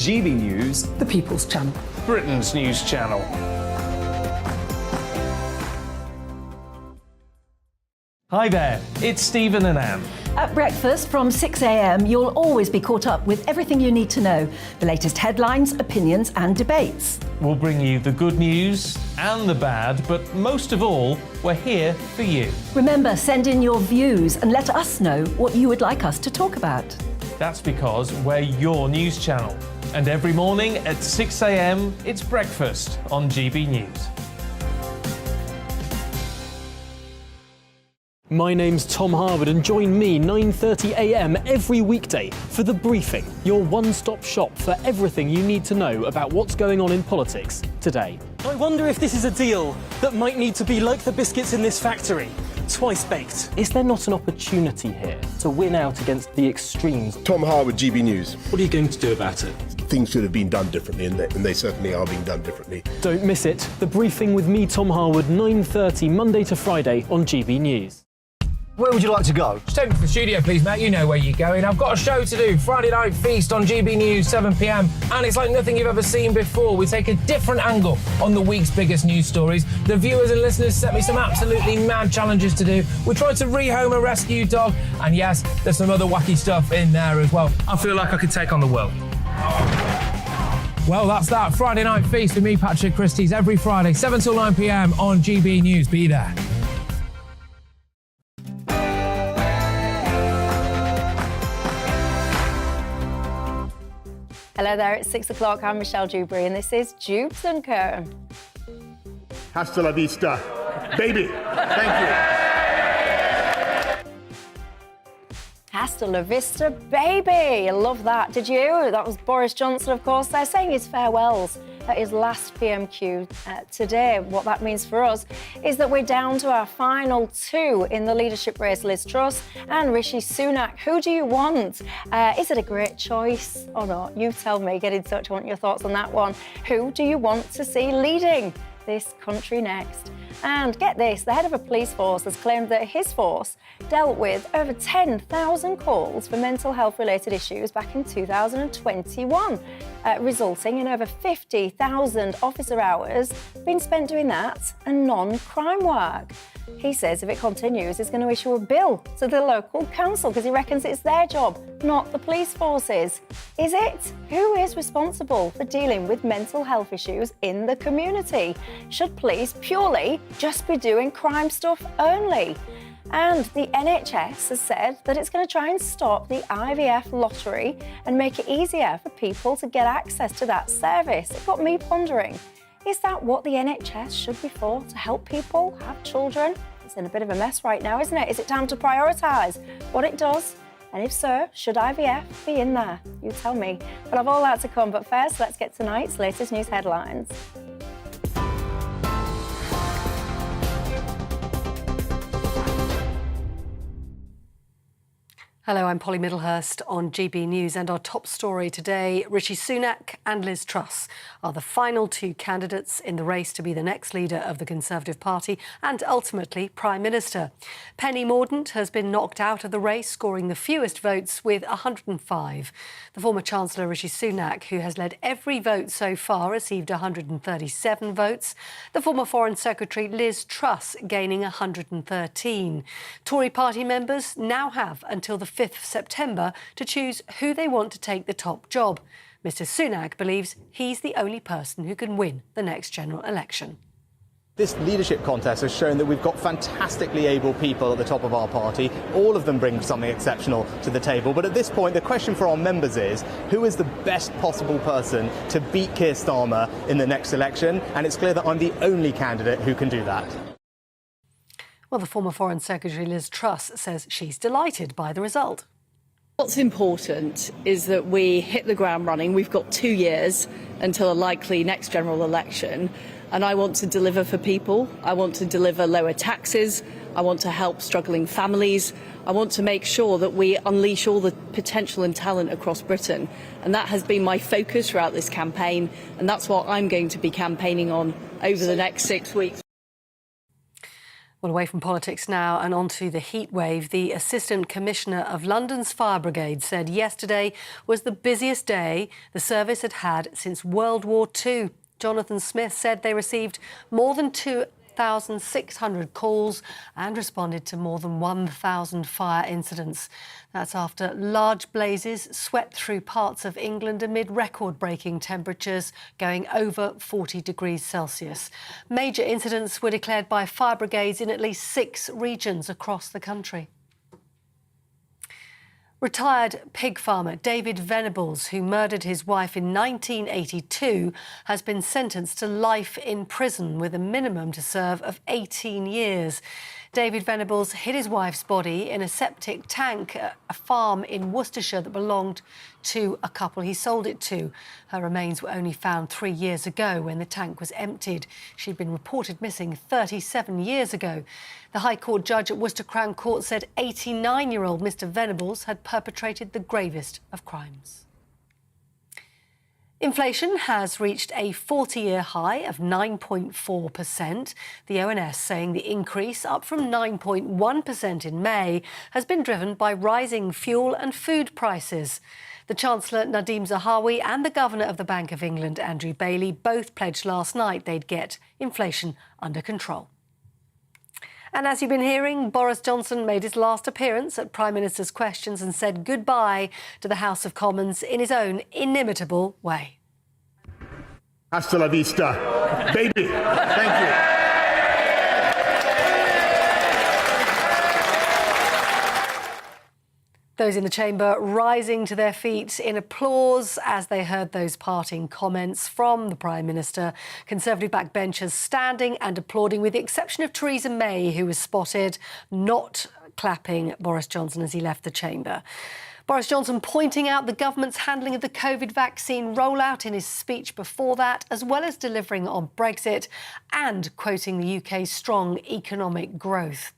GB News, the People's Channel. Britain's news channel. Hi there, it's Stephen and Anne. At breakfast from 6 a.m, you'll always be caught up with everything you need to know, the latest headlines, opinions and debates. We'll bring you the good news and the bad, but most of all, we're here for you. Remember, send in your views and let us know what you would like us to talk about. That's because we're your news channel. And every morning at 6 a.m, it's breakfast on GB News. My name's Tom Harwood and join me 9:30 a.m. every weekday for The Briefing, your one-stop shop for everything you need to know about what's going on in politics today. I wonder if this is a deal that might need to be like the biscuits in this factory, twice baked. Is there not an opportunity here to win out against the extremes? Tom Harwood, GB News. What are you going to do about it? Things should have been done differently, and they certainly are being done differently. Don't miss it. The Briefing with me, Tom Harwood, 9:30 Monday to Friday on GB News. Where would you like to go? Just take me to the studio, please, mate. You know where you're going. I've got a show to do. Friday Night Feast on GB News, 7 p.m. And it's like nothing you've ever seen before. We take a different angle on the week's biggest news stories. The viewers and listeners set me some absolutely mad challenges to do. We tried to rehome a rescue dog. And yes, there's some other wacky stuff in there as well. I feel like I could take on the world. Well, that's that. Friday Night Feast with me, Patrick Christie's, every Friday, 7 till 9 p.m. on GB News. Be there. Hello there, it's 6 o'clock. I'm Michelle Dewberry, and this is Dewbs & Co. Hasta la vista, baby. Thank you. Hasta la vista, baby. I love that. Did you? That was Boris Johnson, of course. They're saying his farewells at his last PMQ today. What that means for us is that we're down to our final two in the leadership race, Liz Truss and Rishi Sunak. Who do you want? Is it a great choice or not? You tell me. Get in touch. I want your thoughts on that one. Who do you want to see leading this country next? And get this, the head of a police force has claimed that his force dealt with over 10,000 calls for mental health related issues back in 2021, resulting in over 50,000 officer hours being spent doing that and non-crime work. He says if it continues, he's going to issue a bill to the local council because he reckons it's their job, not the police forces. Is it? Who is responsible for dealing with mental health issues in the community? Should police purely just be doing crime stuff only? And the NHS has said that it's going to try and stop the IVF lottery and make it easier for people to get access to that service. It got me pondering, is that what the NHS should be for, to help people have children? It's in a bit of a mess right now, isn't it? Is it time to prioritise what it does? And if so, should IVF be in there? You tell me. But I've all that to come. But first, let's get tonight's latest news headlines. Hello, I'm Polly Middlehurst on GB News, and our top story today, Rishi Sunak and Liz Truss are the final two candidates in the race to be the next leader of the Conservative Party and ultimately Prime Minister. Penny Mordaunt has been knocked out of the race, scoring the fewest votes with 105. The former Chancellor Rishi Sunak, who has led every vote so far, received 137 votes. The former Foreign Secretary Liz Truss gaining 113. Tory party members now have until the 5th of September to choose who they want to take the top job. Mr Sunak believes he's the only person who can win the next general election. This leadership contest has shown that we've got fantastically able people at the top of our party. All of them bring something exceptional to the table. But at this point, the question for our members is, who is the best possible person to beat Keir Starmer in the next election? And it's clear that I'm the only candidate who can do that. Well, the former Foreign Secretary Liz Truss says she's delighted by the result. What's important is that we hit the ground running. We've got 2 years until a likely next general election, and I want to deliver for people. I want to deliver lower taxes. I want to help struggling families. I want to make sure that we unleash all the potential and talent across Britain. And that has been my focus throughout this campaign, and that's what I'm going to be campaigning on over the next 6 weeks. Well, away from politics now and onto the heat wave. The Assistant Commissioner of London's Fire Brigade said yesterday was the busiest day the service had had since World War II. Jonathan Smith said they received more than 2,600 calls and responded to more than 1,000 fire incidents. That's after large blazes swept through parts of England amid record-breaking temperatures going over 40 degrees Celsius. Major incidents were declared by fire brigades in at least 6 regions across the country. Retired pig farmer David Venables, who murdered his wife in 1982, has been sentenced to life in prison with a minimum to serve of 18 years. David Venables hid his wife's body in a septic tank at a farm in Worcestershire that belonged to a couple he sold it to. Her remains were only found 3 years ago when the tank was emptied. She'd been reported missing 37 years ago. The High Court judge at Worcester Crown Court said 89-year-old Mr Venables had perpetrated the gravest of crimes. Inflation has reached a 40-year high of 9.4%. The ONS saying the increase, up from 9.1% in May, has been driven by rising fuel and food prices. The Chancellor Nadhim Zahawi and the Governor of the Bank of England, Andrew Bailey, both pledged last night they'd get inflation under control. And as you've been hearing, Boris Johnson made his last appearance at Prime Minister's Questions and said goodbye to the House of Commons in his own inimitable way. Hasta la vista, baby. Thank you. Those in the chamber rising to their feet in applause as they heard those parting comments from the Prime Minister. Conservative backbenchers standing and applauding, with the exception of Theresa May, who was spotted not clapping Boris Johnson as he left the chamber. Boris Johnson pointing out the government's handling of the COVID vaccine rollout in his speech before that, as well as delivering on Brexit and quoting the UK's strong economic growth.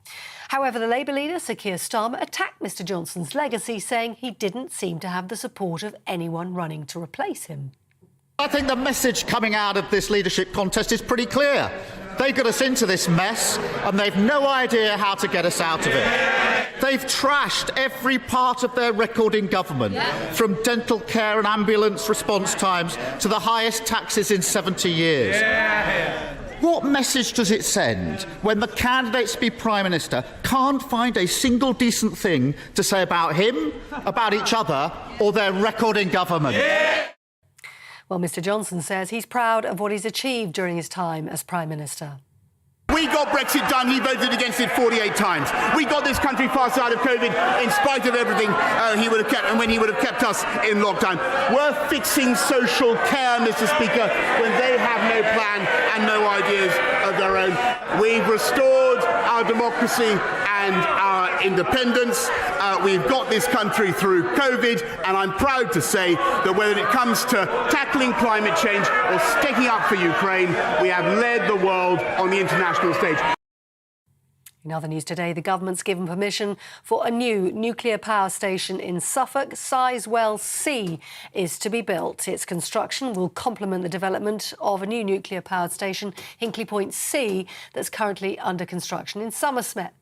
However, the Labour leader, Sir Keir Starmer, attacked Mr Johnson's legacy, saying he didn't seem to have the support of anyone running to replace him. I think the message coming out of this leadership contest is pretty clear. They got us into this mess and they've no idea how to get us out of it. They've trashed every part of their record in government, from dental care and ambulance response times to the highest taxes in 70 years. What message does it send when the candidates to be Prime Minister can't find a single decent thing to say about him, about each other, or their record in government? Well, Mr Johnson says he's proud of what he's achieved during his time as Prime Minister. We got Brexit done. He voted against it 48 times. We got this country fast out of COVID in spite of everything he would have kept, and when he would have kept us in lockdown. We're fixing social care, Mr. Speaker, when they have no plan and no ideas of their own. We've restored our democracy and our independence. We've got this country through COVID, and I'm proud to say that whether it comes to tackling climate change or sticking up for Ukraine, we have led the world on the international stage. In other news today, the government's given permission for a new nuclear power station in Suffolk. Sizewell C is to be built. Its construction will complement the development of a new nuclear powered station, Hinkley Point C, that's currently under construction in Somerset.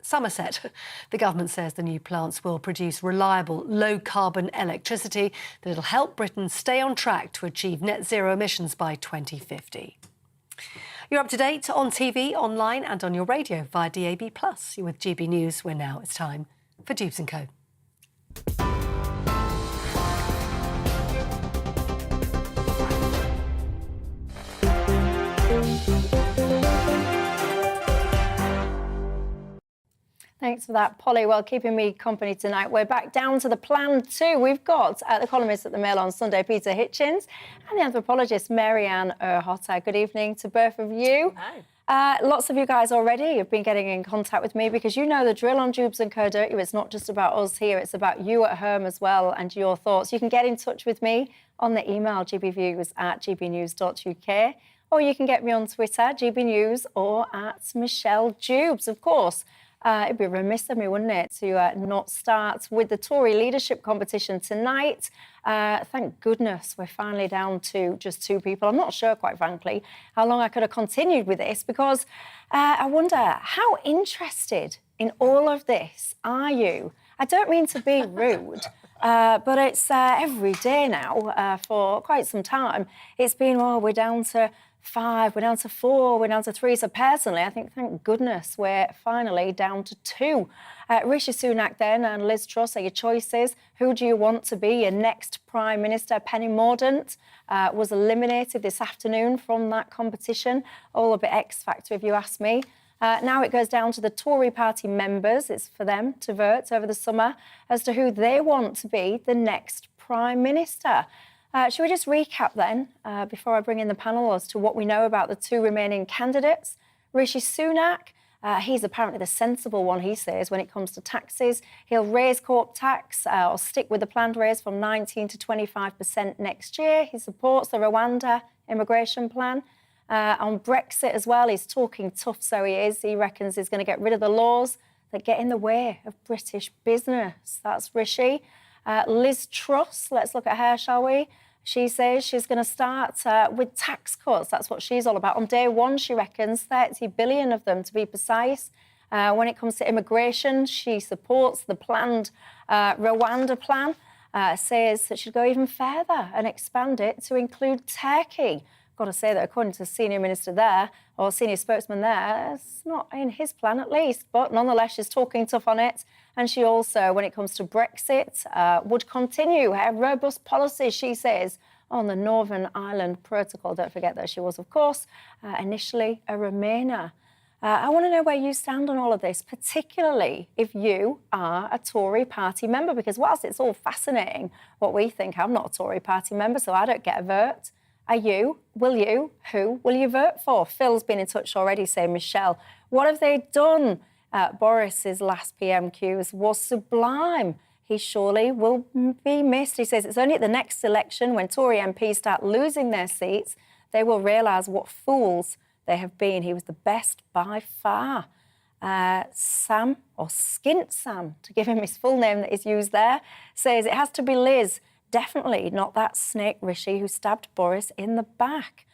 The government says the new plants will produce reliable, low-carbon electricity that'll help Britain stay on track to achieve net zero emissions by 2050. You're up to date on TV, online and on your radio via DAB+. You're with GB News, where now it's time for Dewbs & Co. Thanks for that, Polly. Well, keeping me company tonight. We're back down to the plan too. We've got the columnist at the Mail on Sunday, Peter Hitchens, and the anthropologist, Mary-Anne Erhotter. Good evening to both of you. Hi. Lots of you guys already have been getting in contact with me because you know the drill on Dewbs & Co, don't you? It's not just about us here, it's about you at home as well and your thoughts. You can get in touch with me on the email gbviews@gbnews.uk, or you can get me on Twitter, GBNews, or at Michelle Dewbs, of course. It'd be remiss of me, wouldn't it, to not start with the Tory leadership competition tonight. Thank goodness we're finally down to just 2 people. I'm not sure, quite frankly, how long I could have continued with this, because I wonder, how interested in all of this are you? I don't mean to be rude, but it's every day now for quite some time. It's been, well, we're down to 5, we're down to 4, we're down to 3. So personally, I think, thank goodness, we're finally down to 2. Rishi Sunak then and Liz Truss are your choices. Who do you want to be your next Prime Minister? Penny Mordaunt was eliminated this afternoon from that competition. All a bit X Factor, if you ask me. Now it goes down to the Tory party members. It's for them to vote over the summer as to who they want to be the next Prime Minister. Shall we just recap then, before I bring in the panel, as to what we know about the 2 remaining candidates? Rishi Sunak, he's apparently the sensible one, he says, when it comes to taxes. He'll raise corp tax or stick with the planned raise from 19 to 25% next year. He supports the Rwanda immigration plan. On Brexit as well, he's talking tough, so he is. He reckons he's going to get rid of the laws that get in the way of British business. That's Rishi. Liz Truss, let's look at her, shall we? She says she's going to start with tax cuts. That's what she's all about. On day one, she reckons 30 billion of them, to be precise. When it comes to immigration, she supports the planned Rwanda plan, says that she'd go even further and expand it to include Turkey. Got to say that according to the senior minister there, or senior spokesman there, it's not in his plan at least, but nonetheless she's talking tough on it. And she also, when it comes to Brexit, would continue her robust policy, she says, on the Northern Ireland Protocol. Don't forget that she was, of course, initially a Remainer. I want to know where you stand on all of this, particularly if you are a Tory party member, because whilst it's all fascinating what we think, I'm not a Tory party member, so I don't get a vote. Are you? Will you? Who will you vote for? Phil's been in touch already, saying, Michelle, what have they done? Boris's last PMQs was sublime. He surely will be missed. He says it's only at the next election, when Tory MPs start losing their seats, they will realise what fools they have been. He was the best by far. Sam, or Skint Sam, to give him his full name that is used there, says it has to be Liz. Definitely not that snake Rishi who stabbed Boris in the back.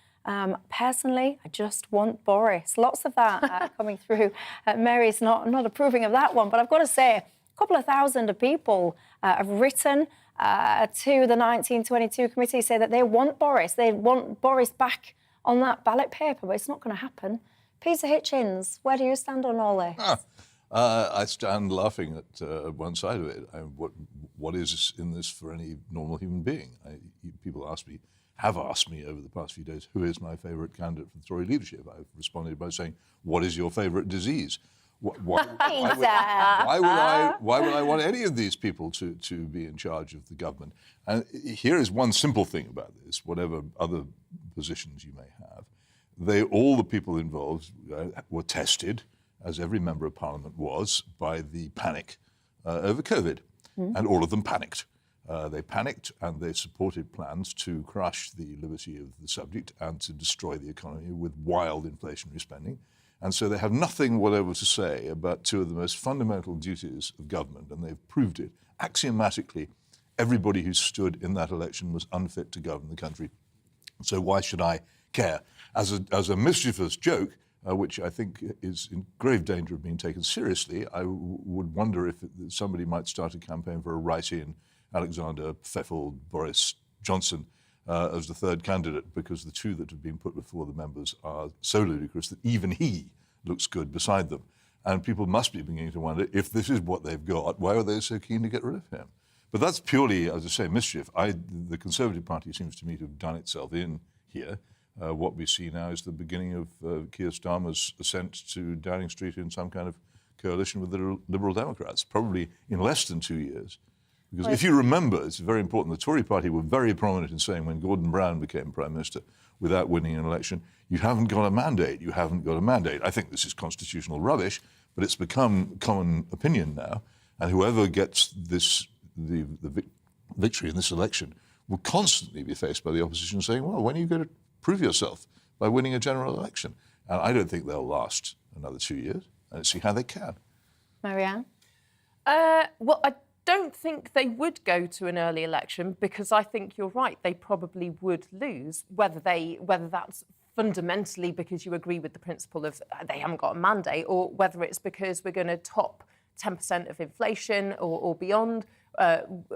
Personally, I just want Boris. Lots of that coming through. Mary's not approving of that one, but I've got to say, a couple of thousand of people have written to the 1922 committee, say that they want Boris. They want Boris back on that ballot paper, but it's not going to happen. Peter Hitchens, where do you stand on all this? I stand laughing at one side of it. What is in this for any normal human being? People have asked me over the past few days, who is my favourite candidate for the Tory leadership? I've responded by saying, what is your favourite disease? Why would I want any of these people to be in charge of the government? And here is one simple thing about this, whatever other positions you may have. All the people involved were tested, as every member of Parliament was, by the panic over COVID. And all of them panicked. They panicked and they supported plans to crush the liberty of the subject and to destroy the economy with wild inflationary spending. And so they have nothing whatever to say about 2 of the most fundamental duties of government, and they've proved it. Axiomatically, everybody who stood in that election was unfit to govern the country. So why should I care? As a mischievous joke, which I think is in grave danger of being taken seriously, I would wonder if somebody might start a campaign for a write-in Alexander Pfeffel, Boris Johnson as the 3rd candidate, because the 2 that have been put before the members are so ludicrous that even he looks good beside them. And people must be beginning to wonder, if this is what they've got, why are they so keen to get rid of him? But that's purely, as I say, mischief. The Conservative Party seems to me to have done itself in here. What we see now is the beginning of Keir Starmer's ascent to Downing Street in some kind of coalition with the Liberal Democrats, probably in less than 2 years. Because if you remember, it's very important, the Tory party were very prominent in saying when Gordon Brown became Prime Minister without winning an election, you haven't got a mandate, you haven't got a mandate. I think this is constitutional rubbish, but it's become common opinion now. And whoever gets the victory in this election will constantly be faced by the opposition saying, well, when are you going to prove yourself by winning a general election? And I don't think they'll last another 2 years. I don't see how they can. Marianne? Well, I don't think they would go to an early election because I think you're right. They probably would lose. Whether that's fundamentally because you agree with the principle of they haven't got a mandate, or whether it's because we're going to top 10% of inflation or beyond.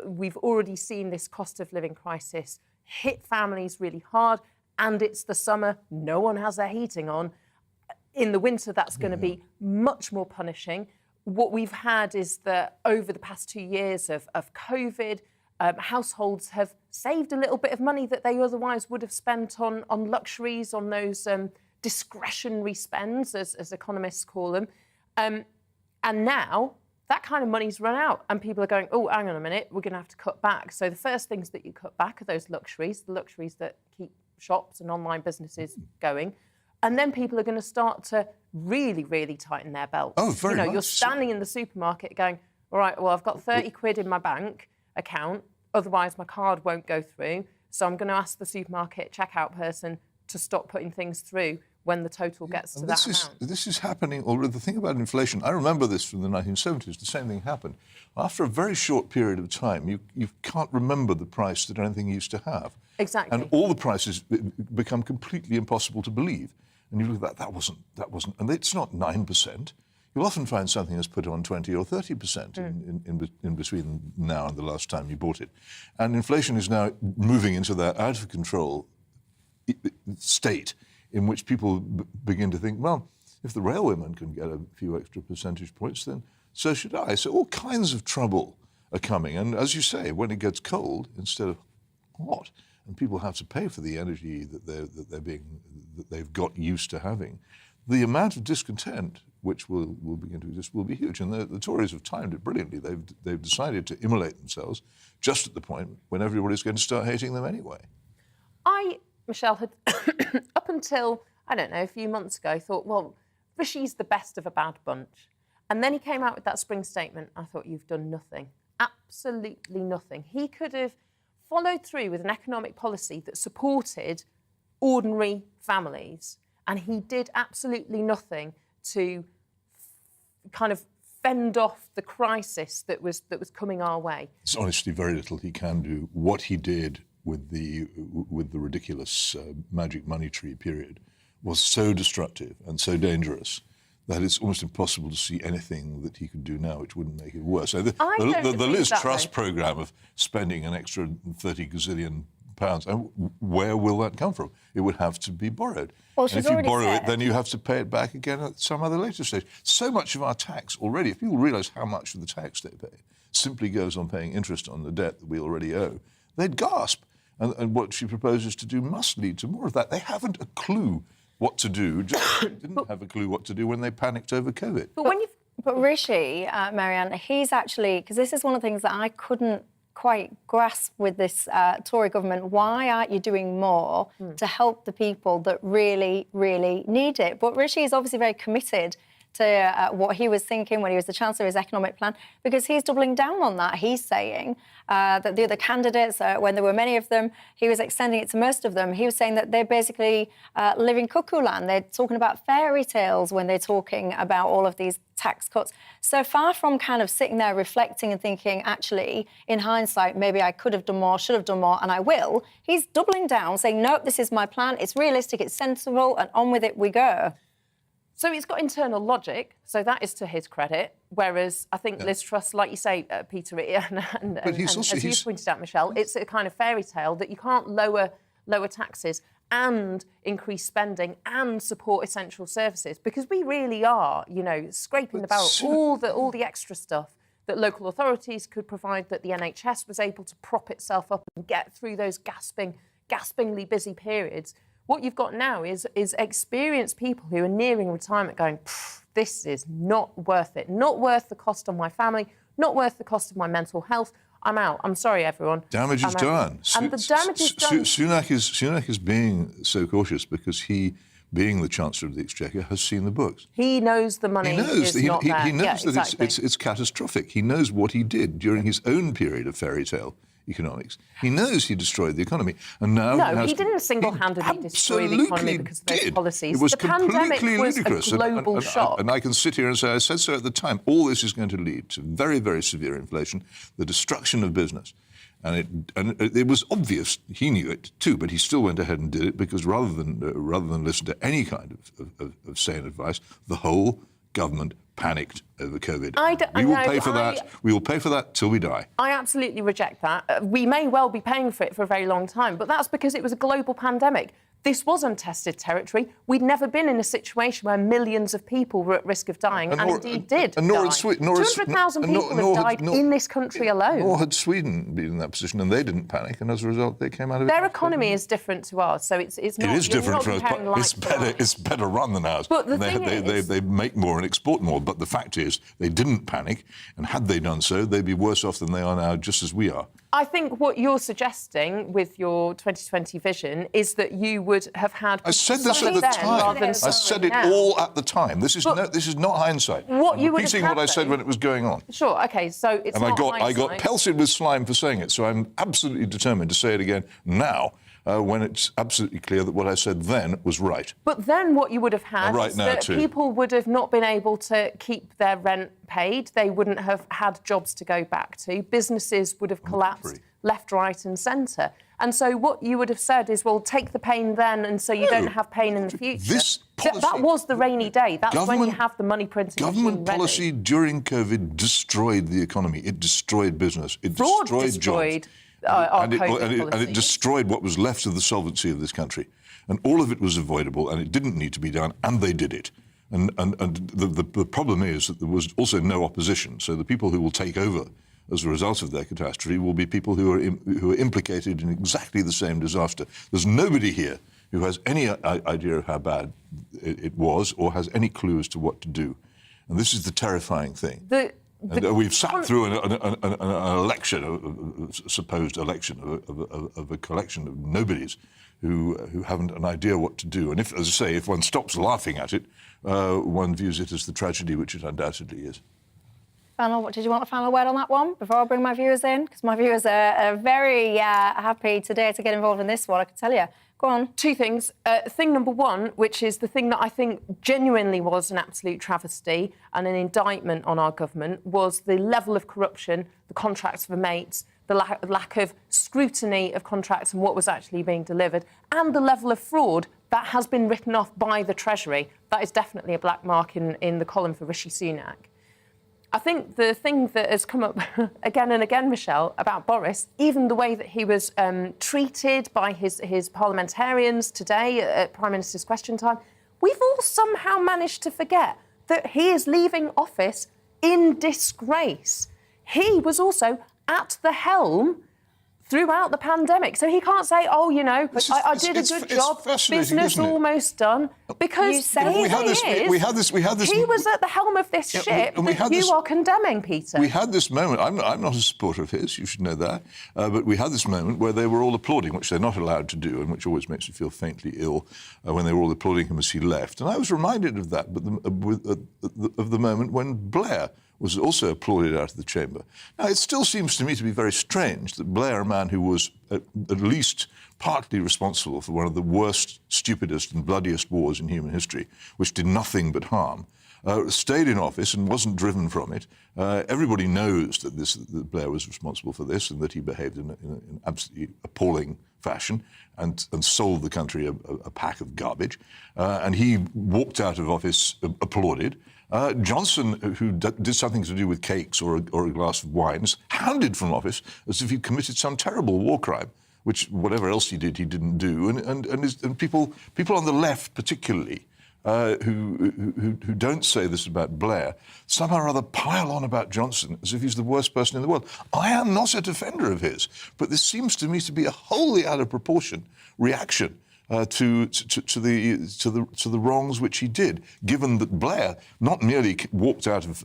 We've already seen this cost of living crisis hit families really hard, and it's the summer. No one has their heating on. In the winter, that's going to be much more punishing. What we've had is that over the past 2 years of COVID, households have saved a little bit of money that they otherwise would have spent on luxuries, on those discretionary spends, as economists call them. And now that kind of money's run out and people are going, oh, hang on a minute, we're going to have to cut back. So the first things that you cut back are those luxuries, the luxuries that keep shops and online businesses going. And then people are going to start to really, really tighten their belts. Oh, very much. You're standing in the supermarket going, all right, well, I've got 30 quid in my bank account, otherwise my card won't go through. So I'm going to ask the supermarket checkout person to stop putting things through when the total gets to that amount. This is happening already. The thing about inflation, I remember this from the 1970s, the same thing happened. After a very short period of time, you can't remember the price that anything used to have. Exactly. And all the prices become completely impossible to believe. And you look at that wasn't, and it's not 9%. You'll often find something that's put on 20 or 30% in between now and the last time you bought it. And inflation is now moving into that out of control state in which people begin to think, well, if the railwayman can get a few extra percentage points, then so should I. So all kinds of trouble are coming. And as you say, when it gets cold instead of hot, and people have to pay for the energy that they've got used to having, the amount of discontent which will begin to exist will be huge. And the Tories have timed it brilliantly. They've decided to immolate themselves just at the point when everybody's going to start hating them anyway. Michelle, had up until, I don't know, a few months ago, thought, well, Rishi's the best of a bad bunch. And then he came out with that spring statement. I thought, you've done nothing. Absolutely nothing. He could have followed through with an economic policy that supported ordinary families, and he did absolutely nothing to kind of fend off the crisis that was coming our way. There's honestly very little he can do. What he did with the ridiculous magic money tree period was so destructive and so dangerous that it's almost impossible to see anything that he could do now which wouldn't make it worse. So the Liz Truss programme of spending an extra 30 gazillion pounds, and where will that come from? It would have to be borrowed. Well, and if you borrow it, then you have to pay it back again at some other later stage. So much of our tax already, if people realise how much of the tax they pay simply goes on paying interest on the debt that we already owe, they'd gasp. And what she proposes to do must lead to more of that. They haven't a clue what to do, just didn't have a clue what to do when they panicked over COVID. But Rishi, Marianne, he's actually, because this is one of the things that I couldn't quite grasp with this Tory government. Why aren't you doing more to help the people that really, really need it? But Rishi is obviously very committed to what he was thinking when he was the Chancellor of his economic plan, because he's doubling down on that. He's saying that the other candidates, when there were many of them, he was extending it to most of them. He was saying that they basically live in cuckoo land. They're talking about fairy tales when they're talking about all of these tax cuts. So far from kind of sitting there reflecting and thinking, actually, in hindsight, maybe I could have done more, should have done more, and I will, he's doubling down, saying, nope, this is my plan, it's realistic, it's sensible, and on with it we go. So he's got internal logic, so that is to his credit. Whereas I think Liz Truss, like you say, Peter, and as you pointed out, Michelle, it's a kind of fairy tale that you can't lower taxes and increase spending and support essential services, because we really are, scraping the barrel, all the extra stuff that local authorities could provide, that the NHS was able to prop itself up and get through those gaspingly busy periods. What you've got now is experienced people who are nearing retirement going, this is not worth it, not worth the cost on my family, not worth the cost of my mental health. I'm out. I'm sorry, everyone. Damage is done. And the damage is done. Sunak is being so cautious because he, being the Chancellor of the Exchequer, has seen the books. He knows the money is not there. He knows that exactly. it's catastrophic. He knows what he did during his own period of fairy tale economics. He knows he destroyed the economy. And now no, he didn't single-handedly destroy the economy because of those policies. It was the pandemic was ludicrous. a global shock. And I can sit here and say, I said so at the time, all this is going to lead to very, very severe inflation, the destruction of business. And it was obvious, he knew it too, but he still went ahead and did it because rather than listen to any kind of sane advice, the whole government panicked over COVID. We will pay for that till we die. I absolutely reject that. We may well be paying for it for a very long time, but that's because it was a global pandemic. This was untested territory. We'd never been in a situation where millions of people were at risk of dying, and indeed did die. 200,000 people have died in this country alone. Nor had Sweden been in that position, and they didn't panic, and as a result, they came out of it. Their economy is different to ours, so it's not. It is different for us, but it's better run than ours. But they make more and export more. But the fact is, they didn't panic, and had they done so, they'd be worse off than they are now, just as we are. I think what you're suggesting with your 2020 vision is that you would have had. I said this at the time. I said it all at the time. This is not hindsight. What I'm repeating what I said when it was going on. Sure. Okay. So it's not hindsight. I got pelted with slime for saying it. So I'm absolutely determined to say it again now. When it's absolutely clear that what I said then was right. But then what you would have had is that people would have not been able to keep their rent paid. They wouldn't have had jobs to go back to. Businesses would have collapsed left, right and centre. And so what you would have said is, well, take the pain then and so you don't have pain in the future. That was the rainy day. That's when you have the money printing machine Government policy during COVID destroyed the economy. It destroyed business. It destroyed jobs. And it destroyed what was left of the solvency of this country. And all of it was avoidable, and it didn't need to be done, and they did it. And the problem is that there was also no opposition. So the people who will take over as a result of their catastrophe will be people who are implicated in exactly the same disaster. There's nobody here who has any idea of how bad it was or has any clue as to what to do. And this is the terrifying thing. We've sat through an election, a supposed election of a collection of nobodies who haven't an idea what to do. And if, as I say, if one stops laughing at it, one views it as the tragedy which it undoubtedly is. Did you want a final word on that one before I bring my viewers in? Because my viewers are very happy today to get involved in this one, I can tell you. Go on. Two things. Thing number one, which is the thing that I think genuinely was an absolute travesty and an indictment on our government, was the level of corruption, the contracts for mates, the lack of scrutiny of contracts and what was actually being delivered, and the level of fraud that has been written off by the Treasury. That is definitely a black mark in the column for Rishi Sunak. I think the thing that has come up again and again, Michelle, about Boris, even the way that he was treated by his parliamentarians today at Prime Minister's Question Time, we've all somehow managed to forget that he is leaving office in disgrace. He was also at the helm throughout the pandemic. So he can't say, oh, you know, I did a good job, business almost done. Because he was at the helm of this ship that you are condemning, Peter. We had this moment, I'm not a supporter of his, you should know that, but we had this moment where they were all applauding, which they're not allowed to do, and which always makes me feel faintly ill, when they were all applauding him as he left. And I was reminded of that, of the moment when Blair was also applauded out of the chamber. Now, it still seems to me to be very strange that Blair, a man who was at least partly responsible for one of the worst, stupidest and bloodiest wars in human history, which did nothing but harm, stayed in office and wasn't driven from it. Everybody knows that Blair was responsible for this and that he behaved in an absolutely appalling fashion and sold the country a pack of garbage. And he walked out of office applauded. Johnson, who did something to do with cakes or a glass of wines, hounded from office as if he'd committed some terrible war crime, which whatever else he did, he didn't do. And people on the left, particularly, who don't say this about Blair, somehow or other pile on about Johnson as if he's the worst person in the world. I am not a defender of his, but this seems to me to be a wholly out of proportion reaction to the wrongs which he did, given that Blair not merely walked out of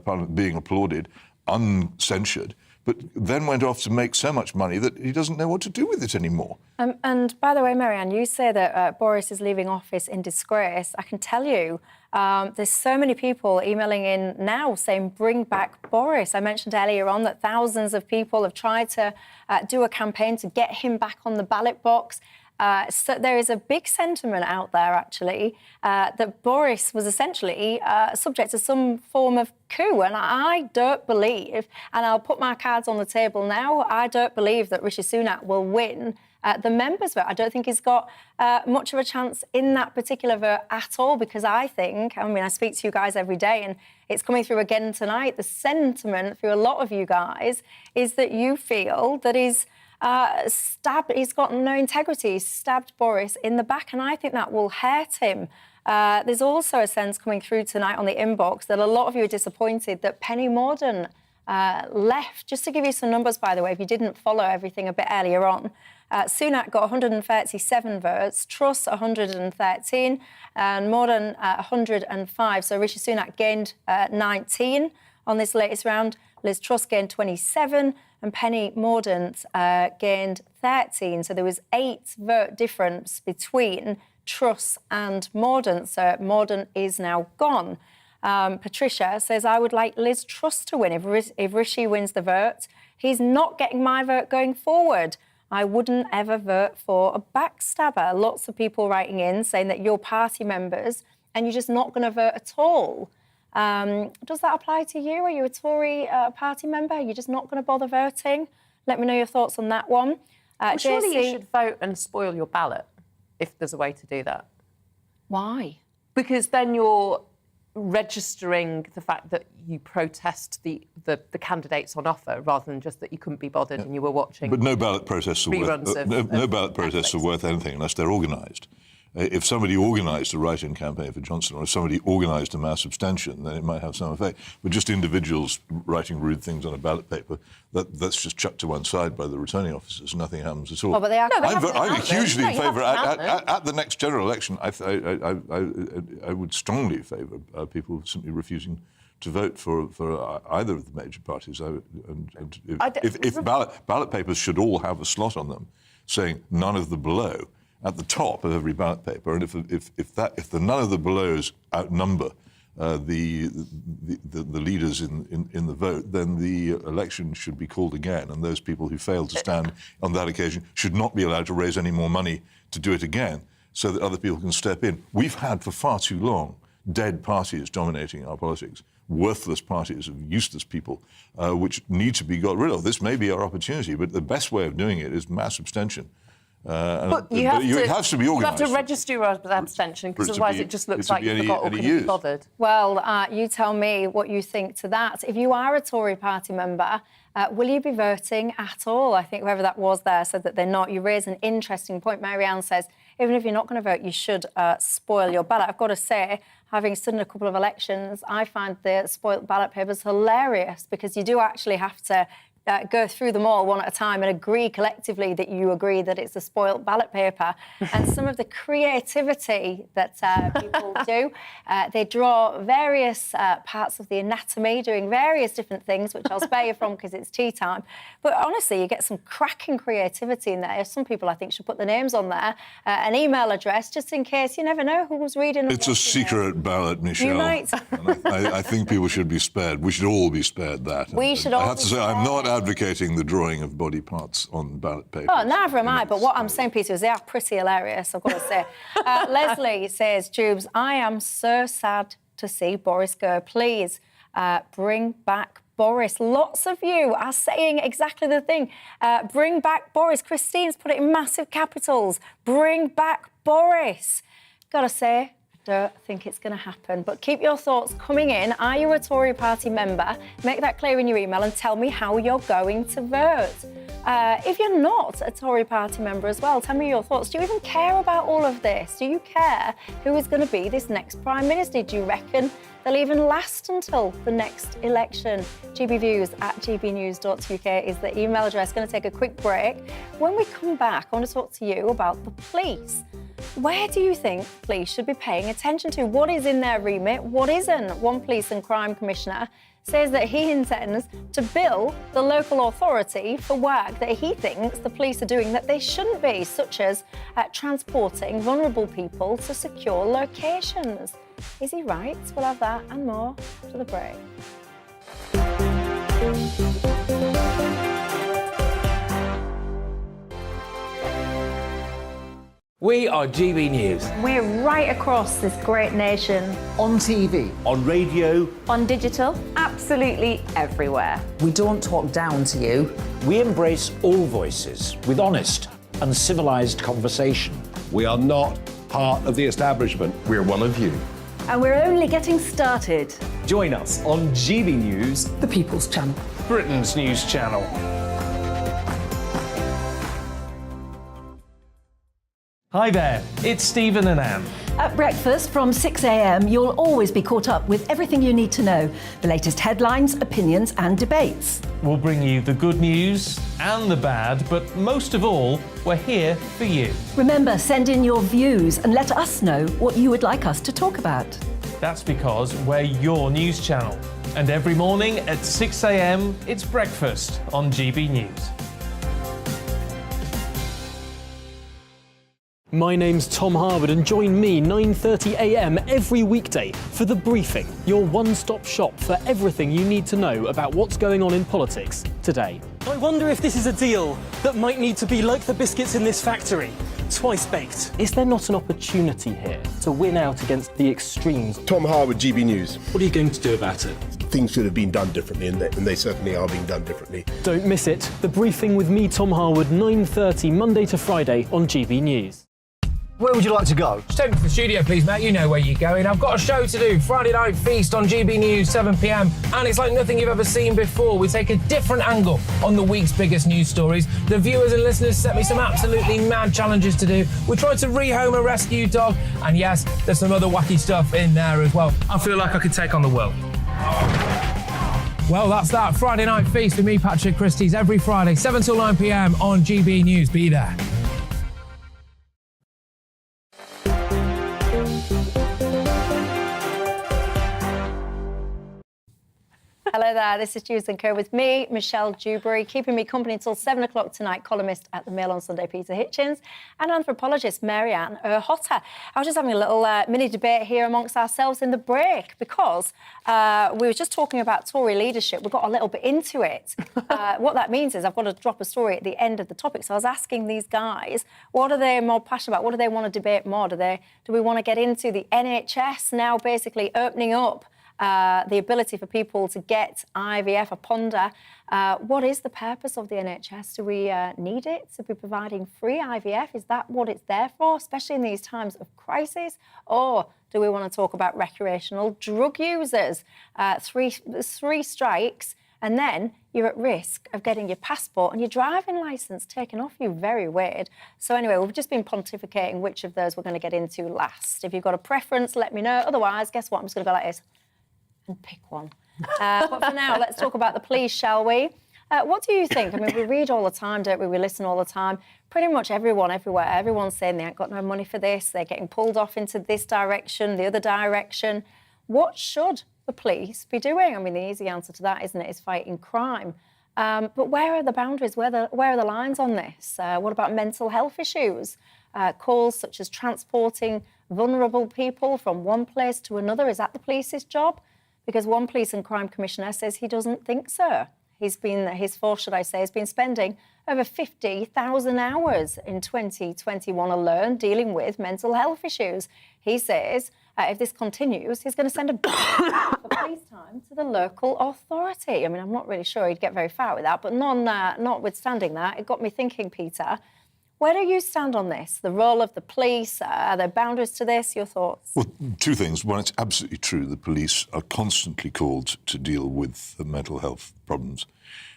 Parliament being applauded, uncensured, but then went off to make so much money that he doesn't know what to do with it anymore. And by the way, Marianne, you say that Boris is leaving office in disgrace. I can tell you, there's so many people emailing in now saying, bring back Boris. I mentioned earlier on that thousands of people have tried to do a campaign to get him back on the ballot box. So there is a big sentiment out there, actually, that Boris was essentially subject to some form of coup. And I don't believe, and I'll put my cards on the table now, I don't believe that Rishi Sunak will win the members' vote. I don't think he's got much of a chance in that particular vote at all, because I speak to you guys every day, and it's coming through again tonight. The sentiment through a lot of you guys is that you feel that he's got no integrity. He stabbed Boris in the back, and I think that will hurt him. There's also a sense coming through tonight on the inbox that a lot of you are disappointed that Penny Mordaunt left. Just to give you some numbers, by the way, if you didn't follow everything a bit earlier on, Sunak got 137 votes, Truss 113, and Mordaunt 105. So Rishi Sunak gained 19 on this latest round. Liz Truss gained 27, and Penny Mordaunt gained 13. So there was 8 vote difference between Truss and Mordaunt. So Mordaunt is now gone. Patricia says, I would like Liz Truss to win. If Rishi wins the vote, he's not getting my vote going forward. I wouldn't ever vote for a backstabber. Lots of people writing in saying that you're party members and you're just not going to vote at all. Does that apply to you? Are you a Tory party member? You're just not going to bother voting? Let me know your thoughts on that one. Well, surely you should vote and spoil your ballot, if there's a way to do that. Why? Because then you're registering the fact that you protest the candidates on offer, rather than just that you couldn't be bothered and you were watching. But no ballot protests are reruns no ballot protests are worth anything unless they're organised. If somebody organised a write-in campaign for Johnson, or if somebody organised a mass abstention, then it might have some effect. But just individuals writing rude things on a ballot paper, that's just chucked to one side by the returning officers. Nothing happens at all. Oh, but they are. No, I'm hugely in favour. At the next general election, I would strongly favour people simply refusing to vote for either of the major parties. If ballot papers should all have a slot on them saying none of the below at the top of every ballot paper, and if the none of the belows outnumber the leaders in the vote, then the election should be called again, and those people who failed to stand on that occasion should not be allowed to raise any more money to do it again, so that other people can step in. We've had for far too long dead parties dominating our politics, worthless parties of useless people, which need to be got rid of. This may be our opportunity, but the best way of doing it is mass abstention. But it has to be organised. You have to register your abstention, because otherwise it just looks like you forgot or couldn't be bothered. Well, you tell me what you think to that. If you are a Tory party member, will you be voting at all? I think whoever that was there said that they're not. You raise an interesting point. Marianne says, even if you're not going to vote, you should spoil your ballot. I've got to say, having stood in a couple of elections, I find the spoiled ballot papers hilarious, because you do actually have to go through them all one at a time and agree collectively that you agree that it's a spoilt ballot paper. And some of the creativity that people do, they draw various parts of the anatomy, doing various different things, which I'll spare you from because it's tea time. But honestly, you get some cracking creativity in there. Some people, I think, should put their names on there, an email address, just in case. You never know who's reading. It's a secret ballot, Michelle. You might. I think people should be spared. We should all be spared that. We should all I have to say, I'm not advocating the drawing of body parts on ballot paper. Oh, neither am I, but what I'm saying, Peter, is they are pretty hilarious, I've got to say. Leslie says, Dewbs, I am so sad to see Boris go. Please bring back Boris. Lots of you are saying exactly the thing. Bring back Boris. Christine's put it in massive capitals. Bring back Boris. Got to say, don't think it's going to happen. But keep your thoughts coming in. Are you a Tory party member? Make that clear in your email and tell me how you're going to vote. If you're not a Tory party member as well, tell me your thoughts. Do you even care about all of this? Do you care who is going to be this next Prime Minister? Do you reckon they'll even last until the next election? gbviews@gbnews.uk is the email address. Going to take a quick break. When we come back, I want to talk to you about the police. Where do you think police should be paying attention to? What is in their remit? What isn't? One police and crime commissioner says that he intends to bill the local authority for work that he thinks the police are doing that they shouldn't be, such as transporting vulnerable people to secure locations. Is he right? We'll have that and more after the break. We are GB News. We're right across this great nation. On TV. On radio. On digital. Absolutely everywhere. We don't talk down to you. We embrace all voices with honest and civilised conversation. We are not part of the establishment. We're one of you. And we're only getting started. Join us on GB News, the People's Channel. Britain's news channel. Hi there, it's Stephen and Anne. At breakfast from 6 a.m, you'll always be caught up with everything you need to know, the latest headlines, opinions and debates. We'll bring you the good news and the bad, but most of all, we're here for you. Remember, send in your views and let us know what you would like us to talk about. That's because we're your news channel. And every morning at 6 a.m, it's breakfast on GB News. My name's Tom Harwood and join me 9:30 a.m. every weekday for The Briefing, your one-stop shop for everything you need to know about what's going on in politics today. I wonder if this is a deal that might need to be like the biscuits in this factory, twice baked. Is there not an opportunity here to win out against the extremes? Tom Harwood, GB News. What are you going to do about it? Things should have been done differently, and they certainly are being done differently. Don't miss it. The Briefing with me, Tom Harwood, 9:30 Monday to Friday on GB News. Where would you like to go? Just take me to the studio, please, mate. You know where you're going. I've got a show to do. Friday Night Feast on GB News, 7 p.m. And it's like nothing you've ever seen before. We take a different angle on the week's biggest news stories. The viewers and listeners set me some absolutely mad challenges to do. We tried to rehome a rescue dog. And yes, there's some other wacky stuff in there as well. I feel like I could take on the world. Well, that's that. Friday Night Feast with me, Patrick Christie's, every Friday, 7 till 9 p.m. on GB News. Be there. Hello there, this is Dewbs & Co with me, Michelle Dewberry, keeping me company until 7 o'clock tonight, columnist at the Mail on Sunday, Peter Hitchens, and anthropologist Mary-Ann Hotter. I was just having a little mini debate here amongst ourselves in the break because we were just talking about Tory leadership. We got a little bit into it. What that means is I've got to drop a story at the end of the topic. So I was asking these guys, what are they more passionate about? What do they want to debate more? Do we want to get into the NHS now basically opening up the ability for people to get IVF? I ponder, what is the purpose of the NHS? Do we need it to be providing free IVF? Is that what it's there for, especially in these times of crisis? Or do we want to talk about recreational drug users? Three strikes, and then you're at risk of getting your passport and your driving licence taken off you. Very weird. So anyway, we've just been pontificating which of those we're going to get into last. If you've got a preference, let me know. Otherwise, guess what? I'm just going to go like this and pick one. But for now, let's talk about the police, shall we? What do you think? I mean, we read all the time, don't we? We listen all the time. Pretty much everyone, everywhere, everyone's saying they ain't got no money for this. They're getting pulled off into this direction, the other direction. What should the police be doing? I mean, the easy answer to that, isn't it, is fighting crime. But where are the boundaries? Where are the lines on this? What about mental health issues? Calls such as transporting vulnerable people from one place to another. Is that the police's job? Because one police and crime commissioner says he doesn't think so. His force, should I say, has been spending over 50,000 hours in 2021 alone dealing with mental health issues. He says if this continues, he's going to send a police time to the local authority. I mean, I'm not really sure he'd get very far with that, but notwithstanding that, it got me thinking, Peter, where do you stand on this? The role of the police? Are there boundaries to this? Your thoughts? Well, two things. One, it's absolutely true the police are constantly called to deal with the mental health problems.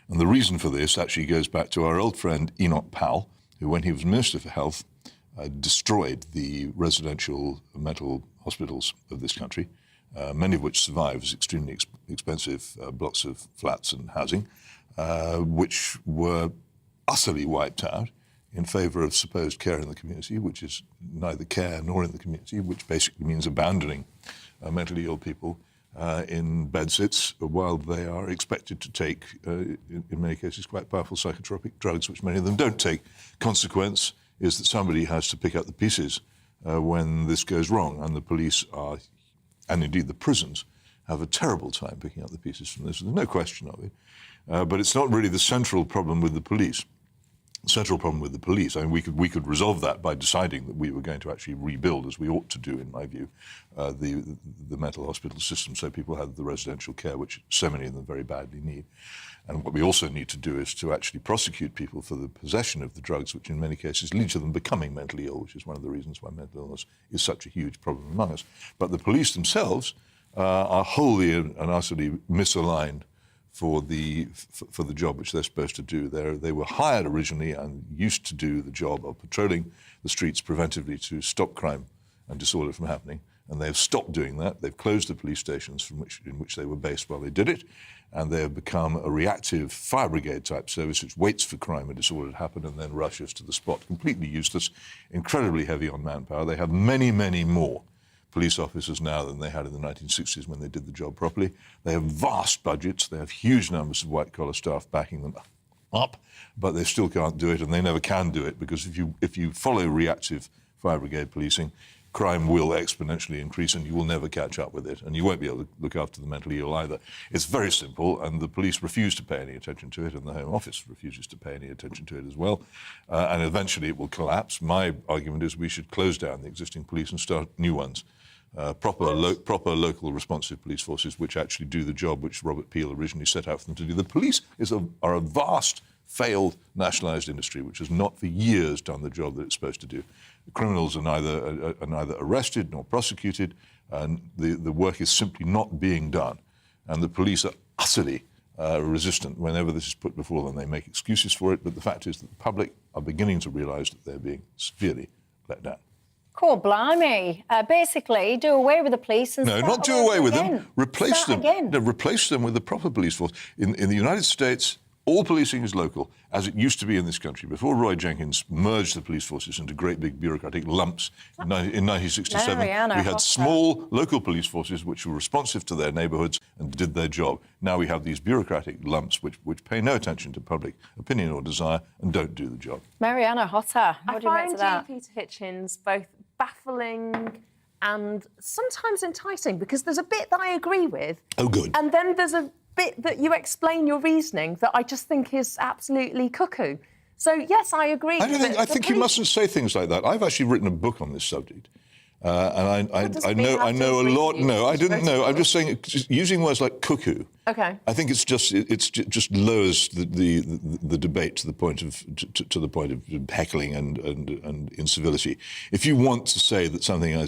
And the reason for this actually goes back to our old friend Enoch Powell, who, when he was Minister for Health, destroyed the residential mental hospitals of this country, many of which survive as extremely expensive blocks of flats and housing, which were utterly wiped out in favour of supposed care in the community, which is neither care nor in the community, which basically means abandoning mentally ill people in bedsits while they are expected to take, in many cases, quite powerful psychotropic drugs, which many of them don't take. Consequence is that somebody has to pick up the pieces when this goes wrong, and the police are, and indeed the prisons, have a terrible time picking up the pieces from this. There's no question of it. But it's not really the central problem with the police. The central problem with the police, I mean, we could resolve that by deciding that we were going to actually rebuild, as we ought to do, in my view, the mental hospital system, so people have the residential care, which so many of them very badly need. And what we also need to do is to actually prosecute people for the possession of the drugs, which in many cases lead to them becoming mentally ill, which is one of the reasons why mental illness is such a huge problem among us. But the police themselves are wholly and utterly misaligned for the job which they're supposed to do. They were hired originally and used to do the job of patrolling the streets preventively to stop crime and disorder from happening, and they've stopped doing that. They've closed the police stations in which they were based while they did it, and they have become a reactive fire brigade type service which waits for crime and disorder to happen and then rushes to the spot. Completely useless, incredibly heavy on manpower. They have many, many more police officers now than they had in the 1960s when they did the job properly. They have vast budgets. They have huge numbers of white-collar staff backing them up, but they still can't do it, and they never can do it, because if you follow reactive fire brigade policing, crime will exponentially increase and you will never catch up with it, and you won't be able to look after the mentally ill either. It's very simple, and the police refuse to pay any attention to it, and the Home Office refuses to pay any attention to it as well, and eventually it will collapse. My argument is we should close down the existing police and start new ones. Proper local responsive police forces which actually do the job which Robert Peel originally set out for them to do. The police are a vast, failed, nationalised industry which has not for years done the job that it's supposed to do. The criminals are neither arrested nor prosecuted, and the work is simply not being done. And the police are utterly resistant whenever this is put before them. They make excuses for it, but the fact is that the public are beginning to realise that they're being severely let down. Cool, blimey. Basically, do away with the police and No, not do away with them. Replace them. No, replace them with a proper police force. In the United States, all policing is local, as it used to be in this country. Before Roy Jenkins merged the police forces into great big bureaucratic lumps in 1967, we had small local police forces which were responsive to their neighbourhoods and did their job. Now we have these bureaucratic lumps which pay no attention to public opinion or desire and don't do the job. Mariana Hotta, what do you make of that? I find Peter Hitchens both baffling and sometimes enticing, because there's a bit that I agree with. Oh, good. And then there's a bit that you explain your reasoning that I just think is absolutely cuckoo. So, yes, I agree. I think you mustn't say things like that. I've actually written a book on this subject. And I know a lot. No, I didn't know. I'm just saying, using words like cuckoo. Okay. I think it just lowers the debate to the point of heckling and incivility. If you want to say that something I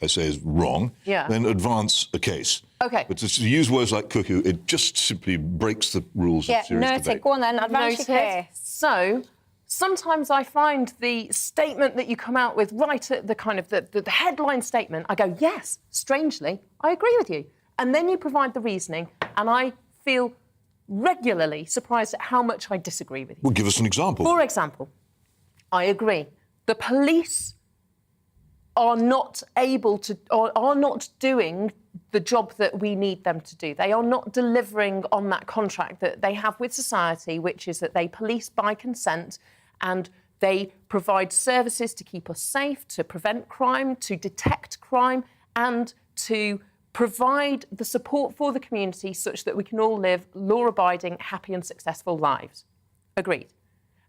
say is wrong, then advance a case. Okay. But to use words like cuckoo, it just simply breaks the rules of serious debate. Go on then, advance your case. So, sometimes I find the statement that you come out with right at the kind of the headline statement, I go, yes, strangely, I agree with you. And then you provide the reasoning, and I feel regularly surprised at how much I disagree with you. Well, give us an example. For example, I agree. The police are not able to, or are not doing the job that we need them to do. They are not delivering on that contract that they have with society, which is that they police by consent and they provide services to keep us safe, to prevent crime, to detect crime, and to provide the support for the community such that we can all live law-abiding, happy and successful lives. Agreed.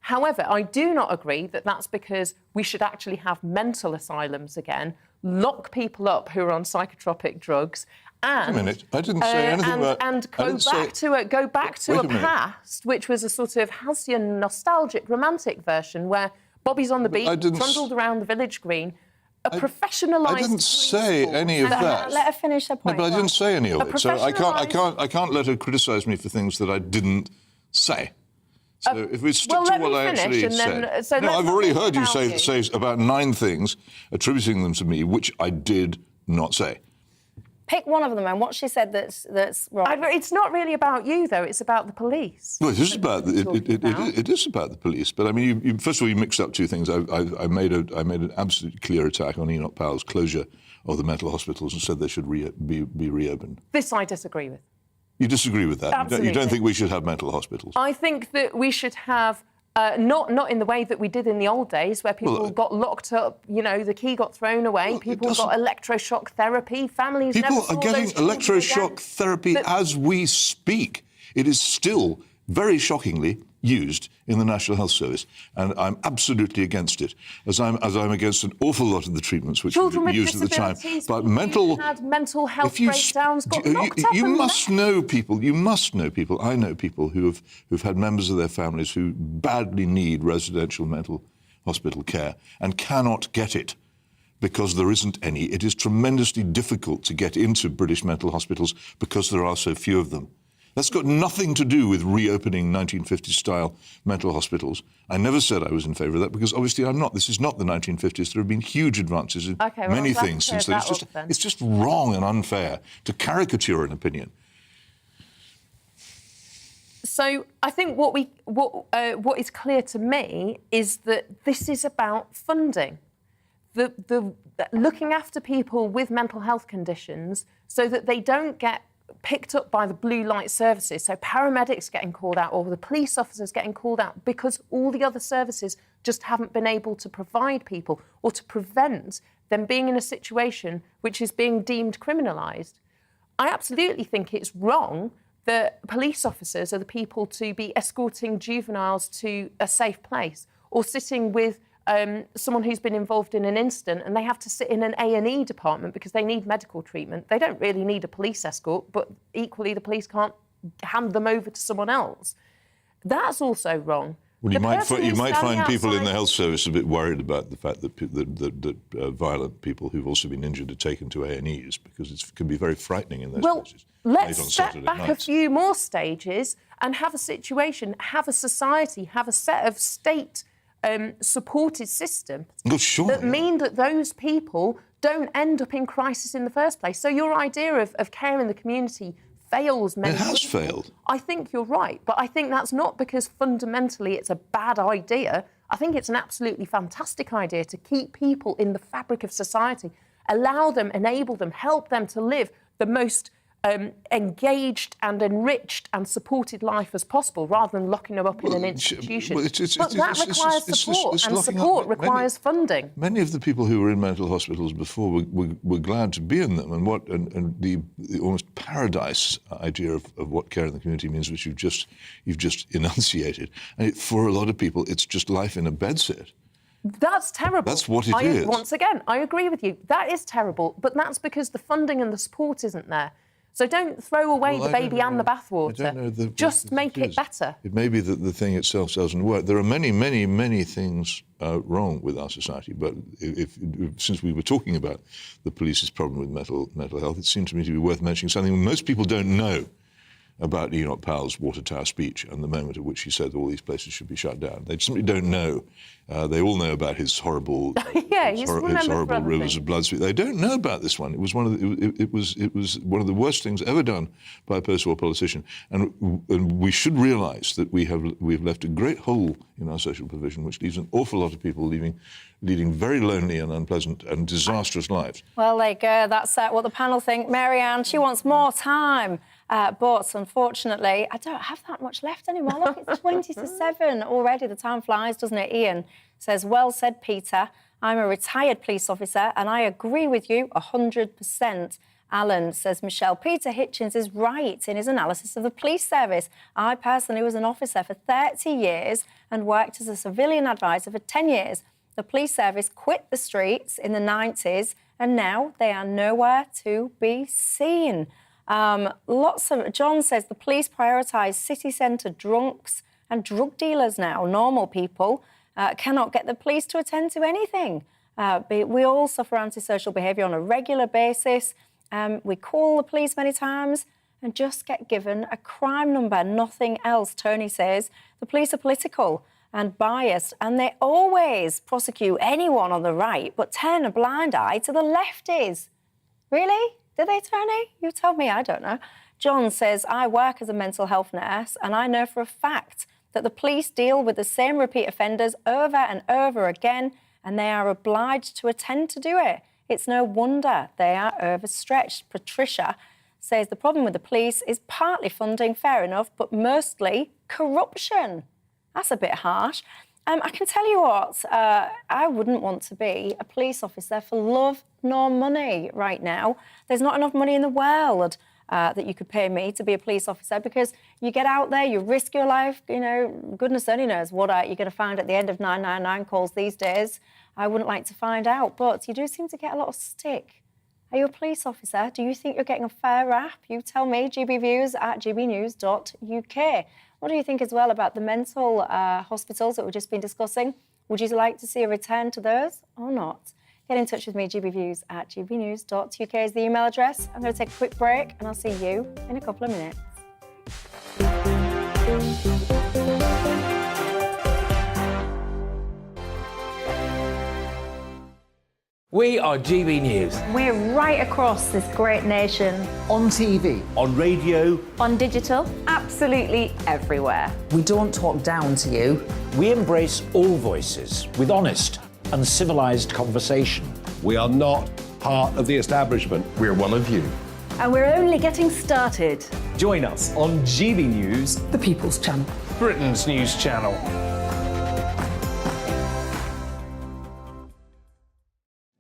However, I do not agree that that's because we should actually have mental asylums again, lock people up who are on psychotropic drugs, and... Wait a minute, I didn't say anything about... And go back to a past, which was a sort of halcyon, nostalgic, romantic version where Bobby's on the beach, trundled around the village green, a professionalised... I didn't say any of that. Let her finish her point. No, but I didn't say any of it, so I can't let her criticise me for things that I didn't say. So if we stick to what I actually said... No, I've already heard you say about 9 things, attributing them to me, which I did not say. Pick one of them and what she said that's wrong. It's not really about you, though. It's about the police. Well, it is about it is about the police. But I mean, first of all, you mixed up two things. I made an absolutely clear attack on Enoch Powell's closure of the mental hospitals and said they should be reopened. This I disagree with. You disagree with that? Absolutely. You don't think we should have mental hospitals? I think that we should have, not in the way that we did in the old days, where people got locked up, you know, the key got thrown away, people got electroshock therapy, families never People saw are getting those children electroshock again. therapy as we speak. It is still, very shockingly, used in the National Health Service, and I'm absolutely against it, as I'm against an awful lot of the treatments which were used at the time. But had mental health breakdowns, got locked up. You must know people. I know people who've had members of their families who badly need residential mental hospital care and cannot get it because there isn't any. It is tremendously difficult to get into British mental hospitals because there are so few of them. That's got nothing to do with reopening 1950s-style mental hospitals. I never said I was in favour of that because obviously I'm not. This is not the 1950s. There have been huge advances in many things since then. It's just wrong and unfair to caricature an opinion. So I think what is clear to me is that this is about funding. The looking after people with mental health conditions so that they don't get picked up by the blue light services, so paramedics getting called out or the police officers getting called out because all the other services just haven't been able to provide people or to prevent them being in a situation which is being deemed criminalised. I absolutely think it's wrong that police officers are the people to be escorting juveniles to a safe place or sitting with someone who's been involved in an incident and they have to sit in an A&E department because they need medical treatment. They don't really need a police escort, but equally the police can't hand them over to someone else. That's also wrong. Well, you might find people in the health service a bit worried about the fact that violent people who've also been injured are taken to A&Es because it can be very frightening in those places. Let's step back a few more stages and have a situation, have a society, have a set of state supported systems that mean that those people don't end up in crisis in the first place. So your idea of care in the community fails many people. It has failed. I think you're right, but I think that's not because fundamentally it's a bad idea. I think it's an absolutely fantastic idea to keep people in the fabric of society, allow them, enable them, help them to live the most engaged and enriched and supported life as possible, rather than locking them up in an institution. But that requires support, and support requires funding. Many of the people who were in mental hospitals before were glad to be in them, and the almost paradise idea of what care in the community means, which you've just enunciated. And for a lot of people, it's just life in a bedsit. That's terrible. That's what it is. Once again, I agree with you. That is terrible, but that's because the funding and the support isn't there. So don't throw away the baby and the bathwater. Just make it better. It may be that the thing itself doesn't work. There are many, many, many things wrong with our society. But since we were talking about the police's problem with mental health, it seemed to me to be worth mentioning something most people don't know about Enoch Powell's Water Tower speech and the moment at which he said all these places should be shut down. They simply don't know. They all know about his horrible, his horrible rivers of blood speech. They don't know about this one. It was one of the worst things ever done by a post-war politician. And we should realise that we've left a great hole in our social provision, which leaves an awful lot of people leading very lonely and unpleasant and disastrous lives. Well, there you go. That's what the panel think. Mary-Anne, she wants more time. But unfortunately, I don't have that much left anymore. Look, it's 20 to 7 already. The time flies, doesn't it? Ian says, well said, Peter. I'm a retired police officer and I agree with you 100%. Alan says, Michelle, Peter Hitchens is right in his analysis of the police service. I personally was an officer for 30 years and worked as a civilian advisor for 10 years. The police service quit the streets in the 90s and now they are nowhere to be seen. John says the police prioritise city centre drunks and drug dealers now. Normal people cannot get the police to attend to anything. We all suffer antisocial behaviour on a regular basis. We call the police many times and just get given a crime number, nothing else. Tony says the police are political and biased and they always prosecute anyone on the right but turn a blind eye to the lefties. Really? Do they, Tony? You tell me, I don't know. John says, I work as a mental health nurse and I know for a fact that the police deal with the same repeat offenders over and over again and they are obliged to attend to do it. It's no wonder they are overstretched. Patricia says the problem with the police is partly funding, fair enough, but mostly corruption. That's a bit harsh. I can tell you what, I wouldn't want to be a police officer for love nor money right now. There's not enough money in the world that you could pay me to be a police officer because you get out there, you risk your life, you know, goodness only knows what you're going to find at the end of 999 calls these days. I wouldn't like to find out, but you do seem to get a lot of stick. Are you a police officer? Do you think you're getting a fair rap? You tell me, gbviews at gbnews.uk. What do you think as well about the mental hospitals that we've just been discussing? Would you like to see a return to those or not? Get in touch with me, gbviews at gbnews.uk is the email address. I'm going to take a quick break and I'll see you in a couple of minutes. We are GB News. We're right across this great nation. On TV. On radio. On digital. Absolutely everywhere. We don't talk down to you. We embrace all voices with honest and civilised conversation. We are not part of the establishment. We're one of you. And we're only getting started. Join us on GB News, The People's Channel. Britain's news channel.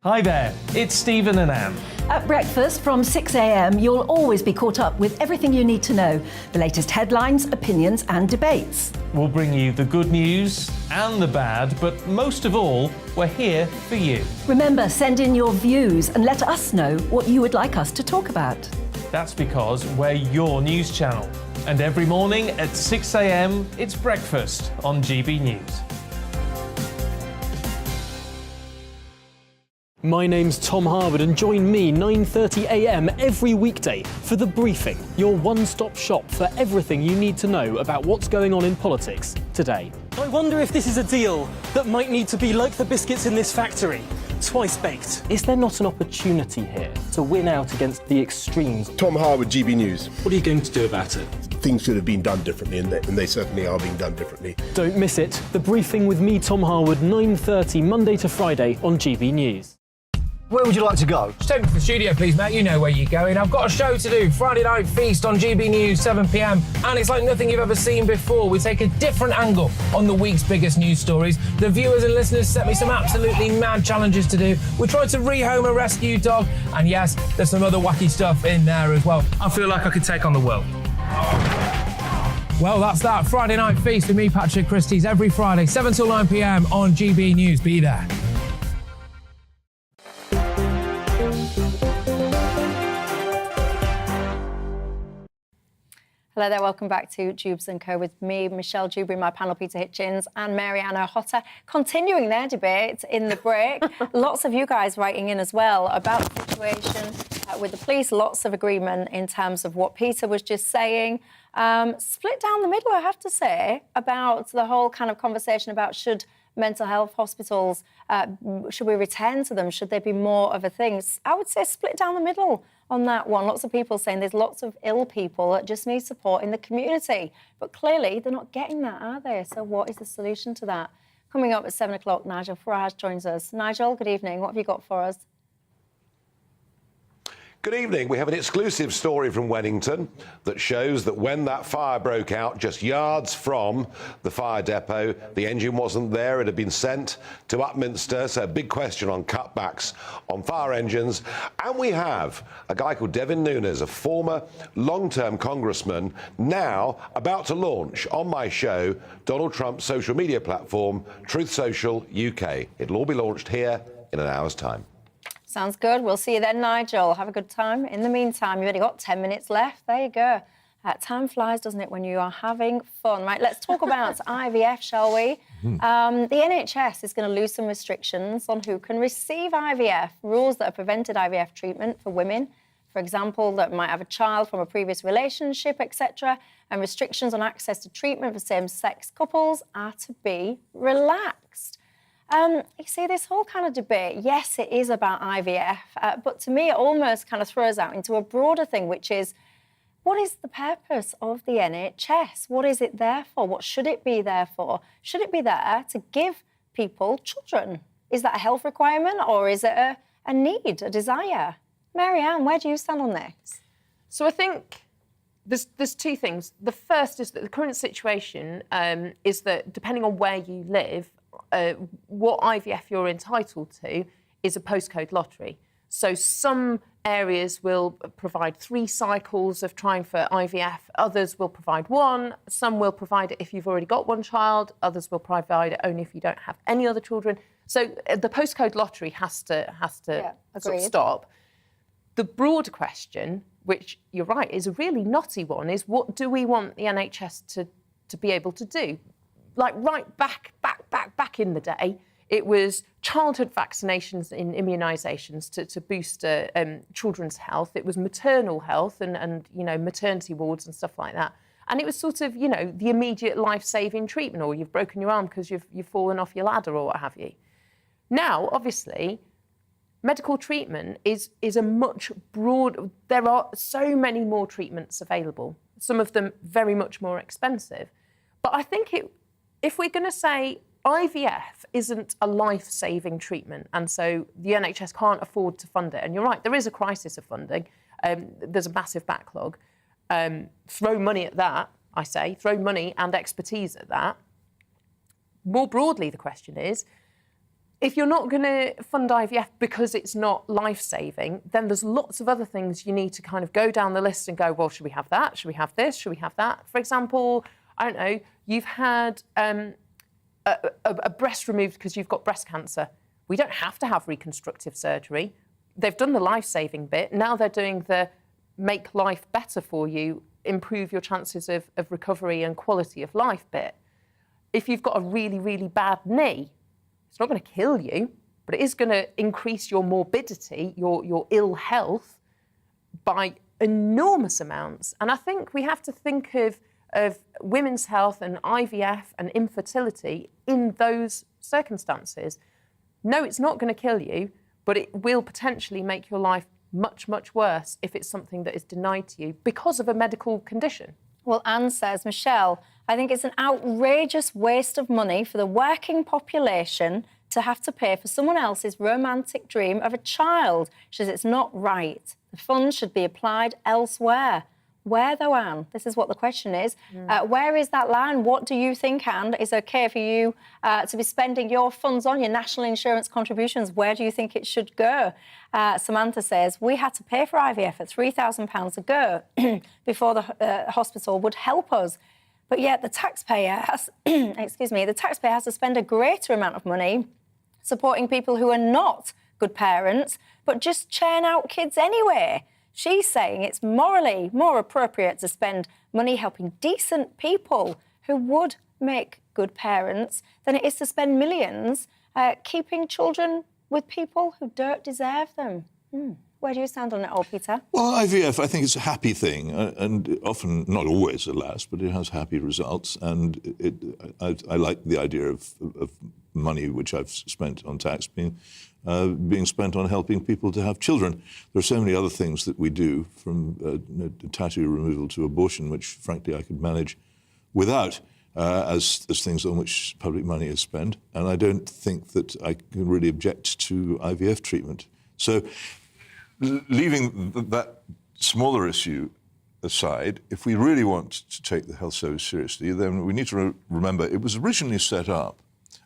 Hi there, it's Stephen and Anne. At breakfast from 6 a.m, you'll always be caught up with everything you need to know, the latest headlines, opinions and debates. We'll bring you the good news and the bad, but most of all, we're here for you. Remember, send in your views and let us know what you would like us to talk about. That's because we're your news channel. And every morning at 6 a.m, it's breakfast on GB News. My name's Tom Harwood and join me 9:30 a.m. every weekday for The Briefing, your one-stop shop for everything you need to know about what's going on in politics today. I wonder if this is a deal that might need to be like the biscuits in this factory, twice baked. Is there not an opportunity here to win out against the extremes? Tom Harwood, GB News. What are you going to do about it? Things should have been done differently, and they certainly are being done differently. Don't miss it. The Briefing with me, Tom Harwood, 9:30 Monday to Friday on GB News. Where would you like to go? Just take me to the studio, please, mate. You know where you're going. I've got a show to do. Friday Night Feast on GB News, 7 p.m. And it's like nothing you've ever seen before. We take a different angle on the week's biggest news stories. The viewers and listeners set me some absolutely mad challenges to do. We tried to rehome a rescue dog. And yes, there's some other wacky stuff in there as well. I feel like I could take on the world. Well, that's that. Friday Night Feast with me, Patrick Christie's, every Friday, 7 till 9 p.m. on GB News. Be there. Hello there, welcome back to Dewbs & Co with me, Michelle Dewberry, my panel Peter Hitchens and Mariana Hotter, continuing their debate in the break. Lots of you guys writing in as well about the situation with the police, lots of agreement in terms of what Peter was just saying. Split down the middle, I have to say, about the whole kind of conversation about should mental health hospitals, should we return to them? Should there be more of a thing? I would say split down the middle on that one. Lots of people saying there's lots of ill people that just need support in the community. But clearly they're not getting that, are they? So what is the solution to that? Coming up at 7 o'clock, Nigel Farage joins us. Nigel, good evening. What have you got for us? Good evening. We have an exclusive story from Wennington that shows that when that fire broke out just yards from the fire depot, the engine wasn't there. It had been sent to Upminster. So a big question on cutbacks on fire engines. And we have a guy called Devin Nunes, a former long-term congressman, now about to launch on my show Donald Trump's social media platform, Truth Social UK. It'll all be launched here in an hour's time. Sounds good. We'll see you then, Nigel. Have a good time. In the meantime, you've only got 10 minutes left. There you go. Time flies, doesn't it, when you are having fun, right? Let's talk about IVF, shall we? The NHS is going to lose some restrictions on who can receive IVF, rules that have prevented IVF treatment for women, for example, that might have a child from a previous relationship, etc., and restrictions on access to treatment for same-sex couples are to be relaxed. You see, this whole kind of debate, yes, it is about IVF, but to me it almost kind of throws out into a broader thing, which is, what is the purpose of the NHS? What is it there for? What should it be there for? Should it be there to give people children? Is that a health requirement, or is it a need, a desire? Mary-Anne, where do you stand on this? So I think there's two things. The first is that the current situation is that depending on where you live, what IVF you're entitled to is a postcode lottery. So some areas will provide 3 cycles of trying for IVF, others will provide 1, some will provide it if you've already got 1 child, others will provide it only if you don't have any other children. So the postcode lottery has to sort of stop. The broader question, which you're right, is a really knotty one, is what do we want the NHS to be able to do? Like right back in the day, it was childhood vaccinations and immunisations to boost children's health. It was maternal health and maternity wards and stuff like that. And it was sort of, the immediate life-saving treatment, or you've broken your arm because you've fallen off your ladder or what have you. Now, obviously, medical treatment is a much broader... There are so many more treatments available, some of them very much more expensive. But I think if we're going to say IVF isn't a life-saving treatment and so the NHS can't afford to fund it, and you're right, there is a crisis of funding, there's a massive backlog, throw money at that, I say, throw money and expertise at that. More broadly, the question is, if you're not going to fund IVF because it's not life-saving, then there's lots of other things you need to kind of go down the list and go, well, should we have that? Should we have this? Should we have that? For example, I don't know, you've had a breast removed because you've got breast cancer. We don't have to have reconstructive surgery. They've done the life-saving bit. Now they're doing the make life better for you, improve your chances of recovery and quality of life bit. If you've got a really, really bad knee, it's not going to kill you, but it is going to increase your morbidity, your ill health, by enormous amounts. And I think we have to think of women's health and IVF and infertility in those circumstances. No, it's not going to kill you, but it will potentially make your life much, much worse if it's something that is denied to you because of a medical condition. Well, Anne says, Michelle, I think it's an outrageous waste of money for the working population to have to pay for someone else's romantic dream of a child. She says it's not right. The funds should be applied elsewhere. Where, though, Anne? This is what the question is. Where is that line? What do you think, Anne, is OK for you to be spending your funds on, your national insurance contributions? Where do you think it should go? Samantha says, we had to pay for IVF at £3,000 a go before the hospital would help us. But yet the taxpayer has, the taxpayer has to spend a greater amount of money supporting people who are not good parents, but just churn out kids anyway. She's saying it's morally more appropriate to spend money helping decent people who would make good parents than it is to spend millions keeping children with people who don't deserve them. Where do you stand on it all, Peter? Well, IVF, I think it's a happy thing, and often, not always, alas, but it has happy results. And I like the idea of money which I've spent on tax being spent on helping people to have children. There are so many other things that we do, from tattoo removal to abortion, which, frankly, I could manage without, as things on which public money is spent. And I don't think that I can really object to IVF treatment. So, leaving that smaller issue aside, if we really want to take the health service seriously, then we need to remember it was originally set up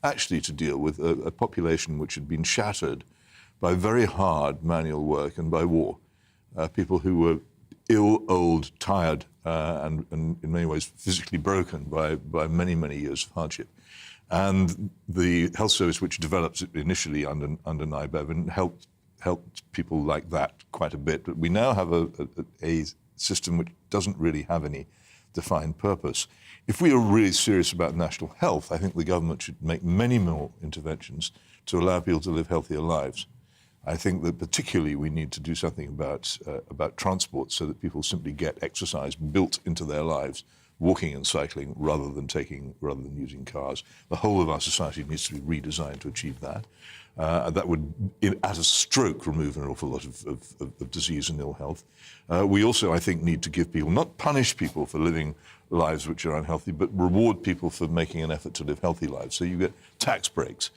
actually to deal with a population which had been shattered by very hard manual work and by war. People who were ill, old, tired, and in many ways physically broken by many, many years of hardship. And the health service, which developed initially under NIBEV, helped people like that quite a bit. But we now have a system which doesn't really have any defined purpose. If we are really serious about national health, I think the government should make many more interventions to allow people to live healthier lives. I think that particularly we need to do something about transport so that people simply get exercise built into their lives walking and cycling rather than using cars. The whole of our society needs to be redesigned to achieve that. That would, at a stroke, remove an awful lot of disease and ill health. We also, I think, need to give people, not punish people for living lives which are unhealthy, but reward people for making an effort to live healthy lives. So you get tax breaks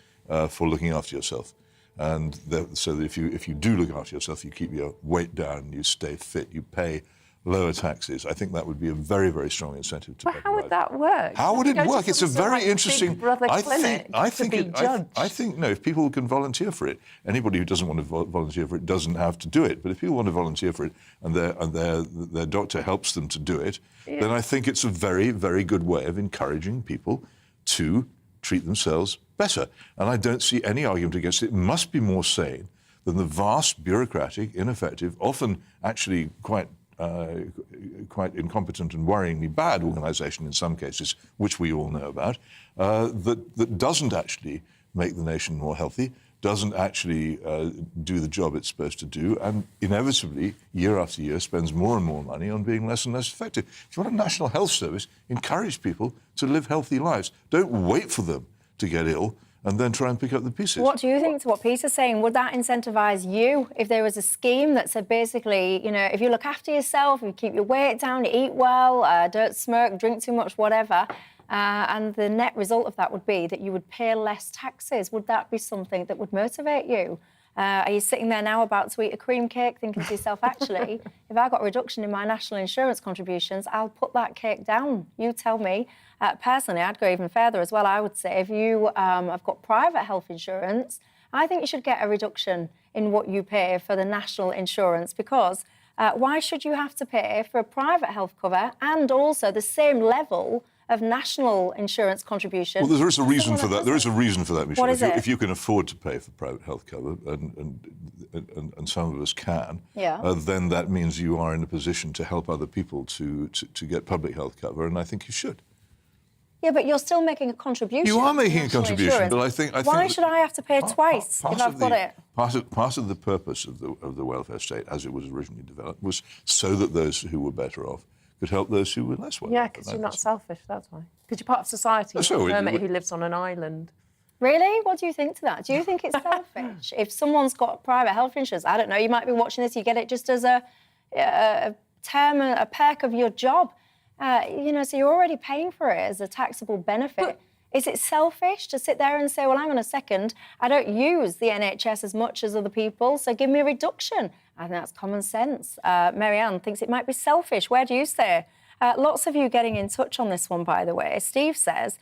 for looking after yourself. And so that if you do look after yourself, you keep your weight down, you stay fit, you pay lower taxes. I think that would be a very, very strong incentive to. But how would that work? How would it work? It's a very interesting. Big Brother clinic I think no. If people can volunteer for it, anybody who doesn't want to volunteer for it doesn't have to do it. But if people want to volunteer for it, and their doctor helps them to do it, then I think it's a very, very good way of encouraging people to treat themselves better. And I don't see any argument against it. It must be more sane than the vast, bureaucratic, ineffective, often actually quite incompetent and worryingly bad organisation in some cases, which we all know about, that doesn't actually make the nation more healthy, doesn't actually do the job it's supposed to do, and inevitably, year after year, spends more and more money on being less and less effective. If you want a national health service, encourage people to live healthy lives. Don't wait for them to get ill and then try and pick up the pieces. What do you think to what Peter's saying? Would that incentivise you if there was a scheme that said basically, you know, if you look after yourself, you keep your weight down, you eat well, don't smoke, drink too much, whatever, and the net result of that would be that you would pay less taxes? Would that be something that would motivate you? Are you sitting there now about to eat a cream cake thinking to yourself, actually, if I got a reduction in my national insurance contributions, I'll put that cake down? You tell me. Personally, I'd go even further as well. I would say if you have got private health insurance, I think you should get a reduction in what you pay for the national insurance, because why should you have to pay for a private health cover and also the same level of national insurance contribution? Well, there is a reason for that. There is a reason for that, Michelle. What is it? If you can afford to pay for private health cover, and some of us can, then that means you are in a position to help other people to get public health cover, and I think you should. Yeah, but you're still making a contribution. You are making a contribution, but I think why should I have to pay twice if I've got it? Part of the purpose of the welfare state, as it was originally developed, was so that those who were better off could help those who were less well. Yeah, because you're not selfish, that's why. Because you're part of society, you're a hermit who lives on an island. Really? What do you think to that? Do you think it's selfish? If someone's got private health insurance, I don't know, you might be watching this, you get it just as a perk of your job. You know, so you're already paying for it as a taxable benefit. Is it selfish to sit there and say, well, hang on a second, I don't use the NHS as much as other people, so give me a reduction? I think that's common sense. Mary-Ann thinks it might be selfish. Where do you say? Lots of you getting in touch on this one, by the way. Steve says,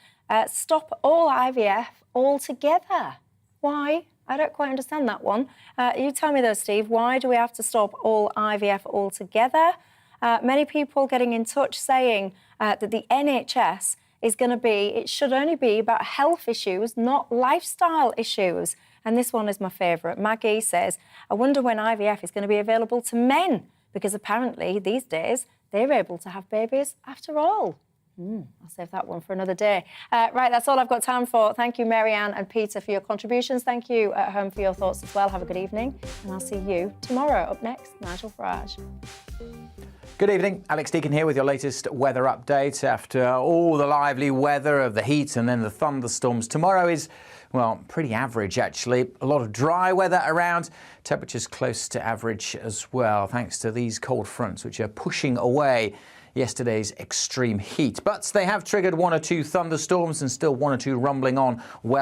stop all IVF altogether. Why? I don't quite understand that one. You tell me though, Steve, why do we have to stop all IVF altogether? Many people getting in touch saying that the NHS is going to be, it should only be about health issues, not lifestyle issues. And this one is my favourite. Maggie says, I wonder when IVF is going to be available to men, because apparently these days they're able to have babies after all. I'll save that one for another day. Right, that's all I've got time for. Thank you, Mary-Ann and Peter, for your contributions. Thank you at home for your thoughts as well. Have a good evening. And I'll see you tomorrow. Up next, Nigel Farage. Good evening, Alex Deakin here with your latest weather update. After all the lively weather of the heat and then the thunderstorms, tomorrow is, well, pretty average actually. A lot of dry weather around, temperatures close to average as well, thanks to these cold fronts which are pushing away yesterday's extreme heat. But they have triggered one or two thunderstorms and still one or two rumbling on well